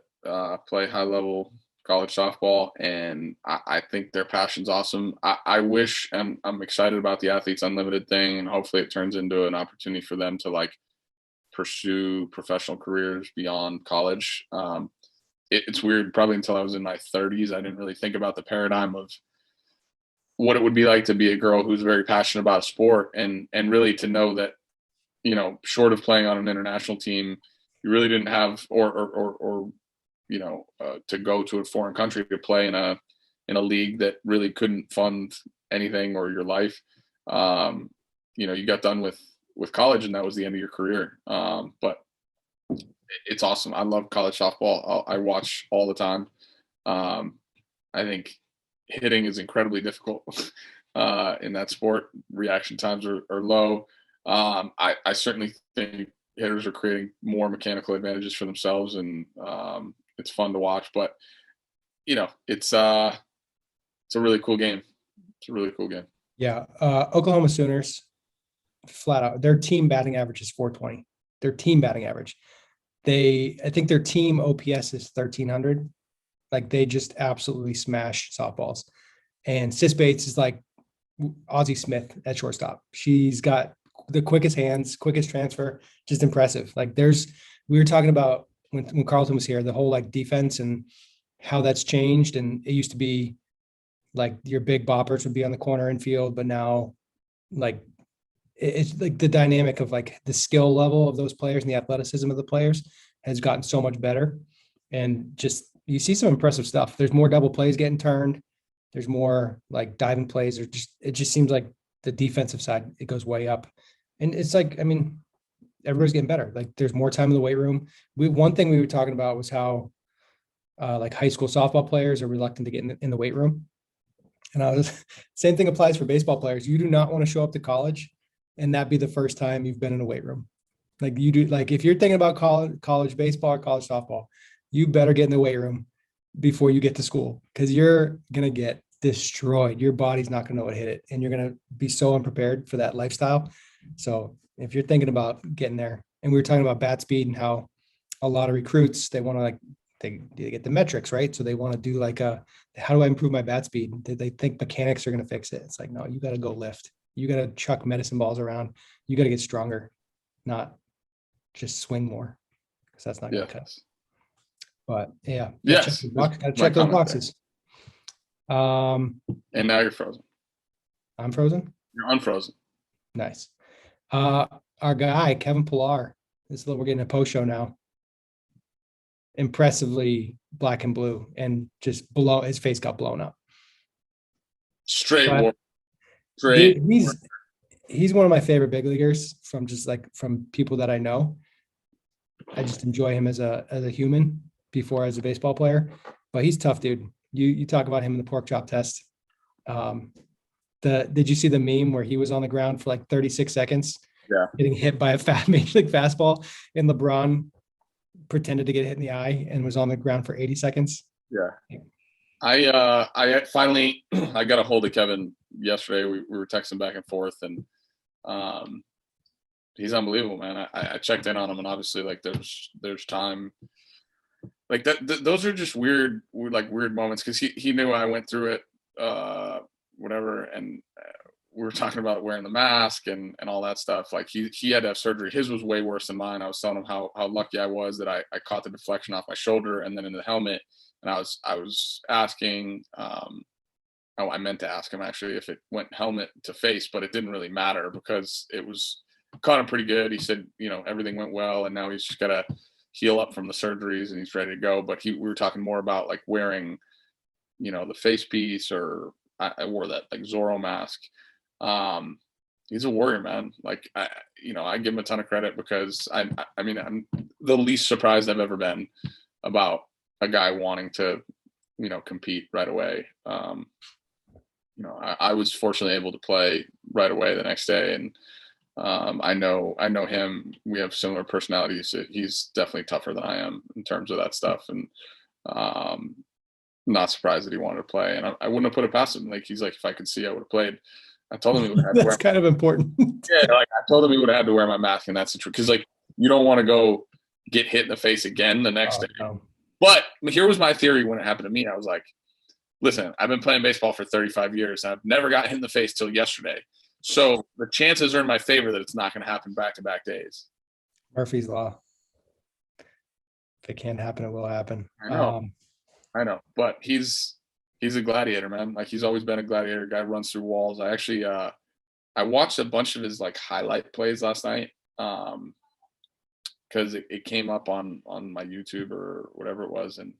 play high level college softball, and I think their passion's awesome. I wish, and I'm excited about the Athletes Unlimited thing, and hopefully it turns into an opportunity for them to like pursue professional careers beyond college. It's weird, probably until I was in my 30s, I didn't really think about the paradigm of what it would be like to be a girl who's very passionate about a sport, and really to know that, you know, short of playing on an international team, you really didn't have, or to go to a foreign country to play in a league that really couldn't fund anything or your life. You got done with college and that was the end of your career. But it's awesome. I love college softball. I watch all the time. I think hitting is incredibly difficult in that sport. Reaction times are low. I certainly think hitters are creating more mechanical advantages for themselves, and it's fun to watch. But it's a really cool game. It's a really cool game. Yeah, Oklahoma Sooners, flat out, their team batting average is 420. Their team batting average. I think their team OPS is 1300. Like they just absolutely smash softballs. And Sis Bates is like Ozzie Smith at shortstop. She's got the quickest hands, quickest transfer, just impressive. Like we were talking about when Carlton was here, the whole like defense and how that's changed. And it used to be like your big boppers would be on the corner infield, but now like it's like the dynamic of like the skill level of those players and the athleticism of the players has gotten so much better. And just, you see some impressive stuff. There's more double plays getting turned. There's more like diving plays, or just, it just seems like the defensive side, it goes way up. And it's like, I mean, everybody's getting better. Like there's more time in the weight room. One thing we were talking about was how like high school softball players are reluctant to get in the weight room. And I was, same thing applies for baseball players. You do not want to show up to college and that be the first time you've been in a weight room. Like you do, like if you're thinking about college baseball or college softball, you better get in the weight room before you get to school, because you're going to get destroyed. Your body's not going to know what hit it, and you're going to be so unprepared for that lifestyle. So if you're thinking about getting there, and we were talking about bat speed and how a lot of recruits, they want to like, they get the metrics, right? So they want to do like how do I improve my bat speed? Did they think mechanics are going to fix it? It's like, no, you got to go lift. You got to chuck medicine balls around. You got to get stronger, not just swing more, because that's not going to cut. But yeah, yes, gotta check those boxes. And now you're frozen. I'm frozen. You're unfrozen. Nice. Our guy Kevin Pillar. We're getting a post show now. Impressively black and blue, and just his face got blown up. Straight. Dude, he's one of my favorite big leaguers from people that I know. I just enjoy him as a human before as a baseball player, but he's tough, dude. You talk about him in the pork chop test. Did you see the meme where he was on the ground for like 36 seconds? Yeah. Getting hit by a major league fastball, and LeBron pretended to get hit in the eye and was on the ground for 80 seconds. Yeah. I finally, I got a hold of Kevin yesterday. We were texting back and forth, and he's unbelievable, man. I checked in on him, and obviously like there's time like that. Those are just weird moments, because he knew I went through it, whatever. And we were talking about wearing the mask and all that stuff. Like he had to have surgery. His was way worse than mine. I was telling him how lucky I was that I caught the deflection off my shoulder and then in the helmet. And I was asking, I meant to ask him actually if it went helmet to face, but it didn't really matter because it was caught him pretty good. He said, everything went well, and now he's just got to heal up from the surgeries and he's ready to go. But we were talking more about like wearing, the face piece, or I wore that like Zorro mask. He's a warrior, man. Like I give him a ton of credit, because I mean, I'm the least surprised I've ever been about a guy wanting to, compete right away. I was fortunately able to play right away the next day, and I know him. We have similar personalities. He's definitely tougher than I am in terms of that stuff, and not surprised that he wanted to play. And I wouldn't have put it past him. Like he's like, if I could see, I would have played. I told him he would have had to wear. That's kind of important. Yeah, like I told him he would have had to wear my mask, and that's the truth. Because like you don't want to go get hit in the face again the next day. No. But here was my theory when it happened to me. I was like, listen, I've been playing baseball for 35 years. And I've never got hit in the face till yesterday. So the chances are in my favor that it's not going to happen back-to-back days. Murphy's Law. If it can't happen, it will happen. I know. But he's a gladiator, man. Like he's always been a gladiator. Guy runs through walls. I actually I watched a bunch of his like highlight plays last night. Because it came up on my YouTube or whatever it was. And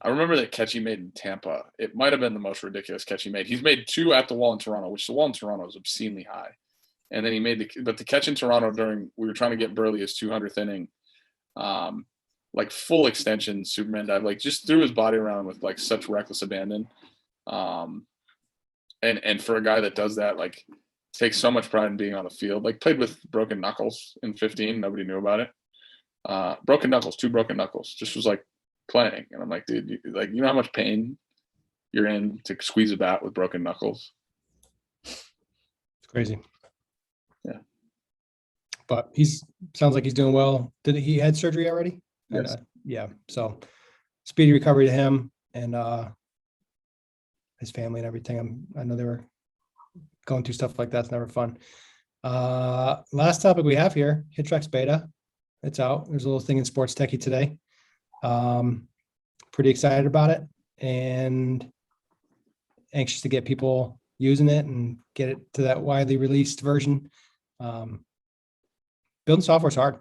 I remember that catch he made in Tampa. It might have been the most ridiculous catch he made. He's made 2 at the wall in Toronto, which the wall in Toronto is obscenely high. And then he made the catch in Toronto we were trying to get Burley's 200th inning, like full extension Superman dive, like just threw his body around with like such reckless abandon. And for a guy that does that, like takes so much pride in being on the field, like played with broken knuckles in 15. Nobody knew about it. Broken knuckles, 2 broken knuckles, just was like playing. And I'm like, dude, you know how much pain you're in to squeeze a bat with broken knuckles? It's crazy. Yeah. But sounds like he's doing well. Did he had surgery already? Yes. And, yeah. So speedy recovery to him and his family and everything. I know they were going through stuff like that's never fun. Last topic we have here, HitTrax beta. It's out. There's a little thing in Sports Techie today. Pretty excited about it and anxious to get people using it and get it to that widely released version. Building software is hard.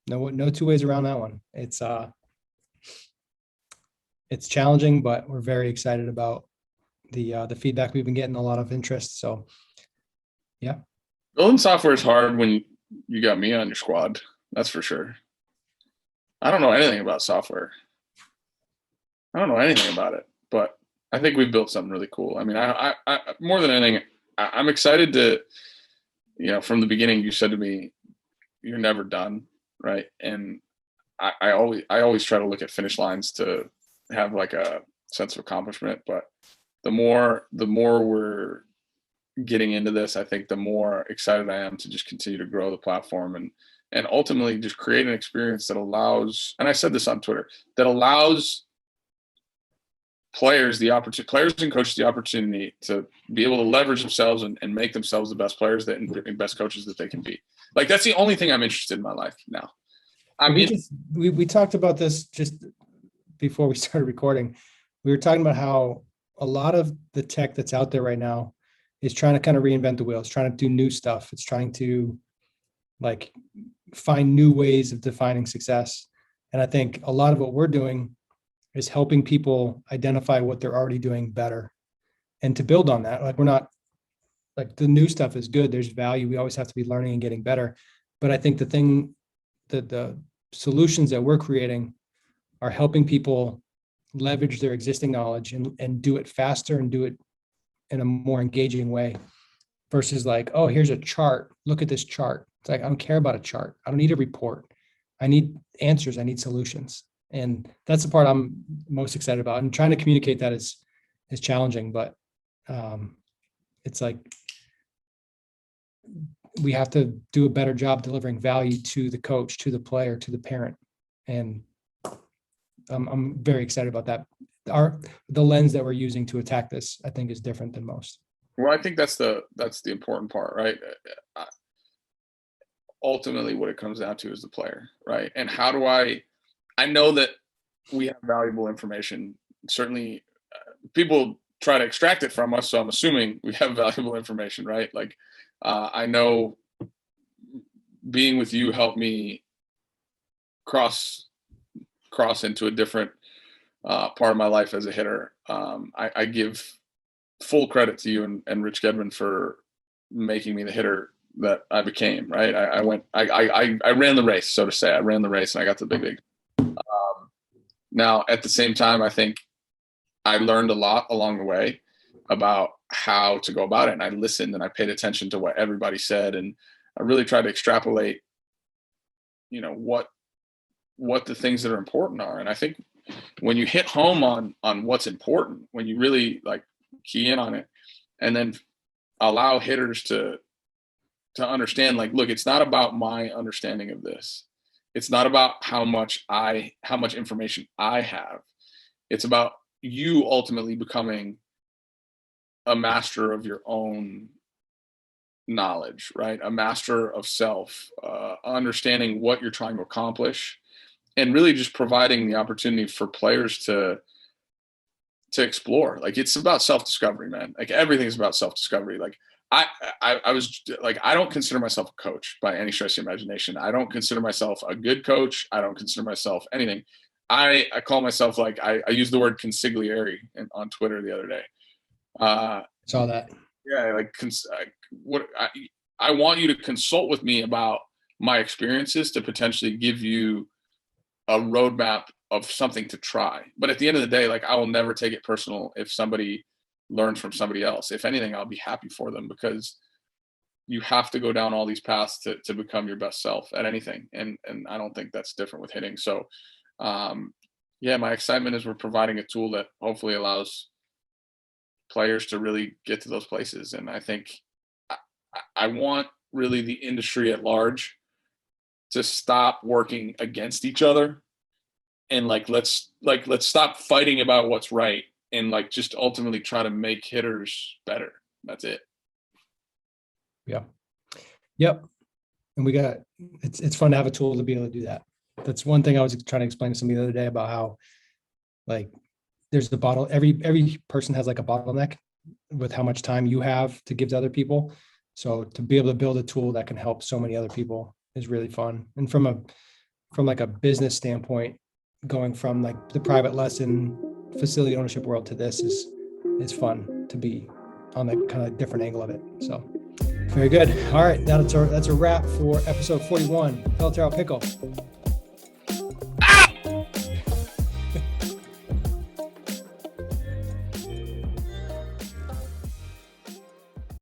No two ways around that one. It's challenging, but we're very excited about the feedback we've been getting, a lot of interest. So yeah. Building software is hard when you got me on your squad. That's for sure. I don't know anything about software. I don't know anything about it, but I think we've built something really cool. I mean, I more than anything, I'm excited to, from the beginning, you said to me, you're never done, right? And I always try to look at finish lines to have like a sense of accomplishment. But the more we're getting into this, I think the more excited I am to just continue to grow the platform and ultimately just create an experience that allows, and I said this on Twitter, that allows players and coaches the opportunity to be able to leverage themselves and make themselves the best players and best coaches that they can be. Like, that's the only thing I'm interested in my life now. We talked about this just before we started recording. We were talking about how a lot of the tech that's out there right now is trying to kind of reinvent the wheel. It's trying to do new stuff. It's trying to like find new ways of defining success. And I think a lot of what we're doing is helping people identify what they're already doing better and to build on that. Like, we're not like, the new stuff is good. There's value. We always have to be learning and getting better. But I think the solutions that we're creating are helping people leverage their existing knowledge and do it faster and do it in a more engaging way versus like, oh, here's a chart. Look at this chart. It's like, I don't care about a chart. I don't need a report. I need answers. I need solutions. And that's the part I'm most excited about. And trying to communicate that is challenging, but it's like, we have to do a better job delivering value to the coach, to the player, to the parent. And I'm very excited about that. The lens that we're using to attack this, I think, is different than most. Well, I think that's the important part, right? Ultimately, what it comes down to is the player, right? And how do I know that we have valuable information. Certainly, people try to extract it from us, so I'm assuming we have valuable information, right? Like, I know being with you helped me cross into a different part of my life as a hitter. I give full credit to you and Rich Gedman for making me the hitter that I became, right? I ran the race, so to say. I ran the race and I got to the big league. Now, at the same time, I think I learned a lot along the way about how to go about it. And I listened and I paid attention to what everybody said. And I really tried to extrapolate, what the things that are important are. And I think when you hit home on what's important, when you really like key in on it and then allow hitters to understand, like, look, it's not about my understanding of this. It's not about how much information I have. It's about you ultimately becoming a master of your own knowledge, right? A master of self, understanding what you're trying to accomplish, and really just providing the opportunity for players to explore. Like, it's about self-discovery, man. Like, everything's about self-discovery. Like, I was like, I don't consider myself a coach by any stretch of the imagination. I don't consider myself a good coach. I don't consider myself anything. I call myself, like, I used the word consigliere on Twitter the other day. Saw that. Yeah, like, I want you to consult with me about my experiences to potentially give you a roadmap of something to try. But at the end of the day, like, I will never take it personal if somebody learns from somebody else. If anything, I'll be happy for them, because you have to go down all these paths to become your best self at anything. And I don't think that's different with hitting. So yeah, my excitement is we're providing a tool that hopefully allows players to really get to those places. And I think I want really the industry at large to stop working against each other, and let's stop fighting about what's right, and like just ultimately try to make hitters better. That's it. Yeah. Yep. And it's fun to have a tool to be able to do that. That's one thing I was trying to explain to somebody the other day about how, like, there's the every person has like a bottleneck with how much time you have to give to other people. So to be able to build a tool that can help so many other people is really fun. And from like a business standpoint, going from like the private lesson facility ownership world to this is fun to be on that kind of different angle of it. So very good. All right, now that's a wrap for episode 41, Pelotero Pickle.